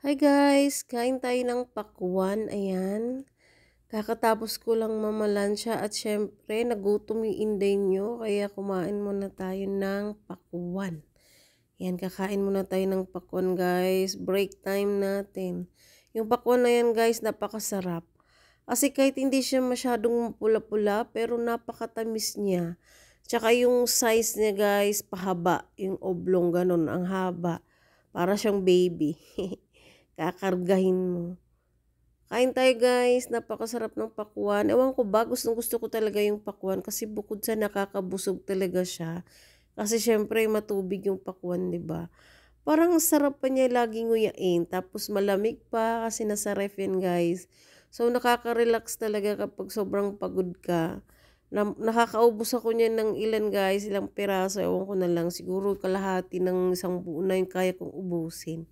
Hi guys, kain tayo ng pakwan, ayan. Kakatapos ko lang mamalansya at syempre nagutom yung inday nyo, kaya kumain muna tayo ng pakwan. Ayan, kakain muna tayo ng pakwan guys, break time natin. Yung pakwan na yan guys, napakasarap. Kasi kahit hindi siya masyadong pula-pula, pero napakatamis niya. Tsaka yung size niya guys, pahaba, yung oblong ganun, ang haba. Para siyang baby. Kakargahin mo. Kain tayo guys, napakasarap ng pakwan. Ewan ko ba, gustong gusto ko talaga yung pakwan kasi bukod sa nakakabusog talaga siya. Kasi syempre matubig yung pakwan, 'di ba? Parang sarap pa niya laging nguyain. Tapos malamig pa kasi nasa ref yan guys. So nakaka-relax talaga kapag sobrang pagod ka. Nakakaubos ako niyan ng ilan guys, ilang piraso. Ewan ko na lang, siguro kalahati ng isang buo na yung kaya kong ubusin.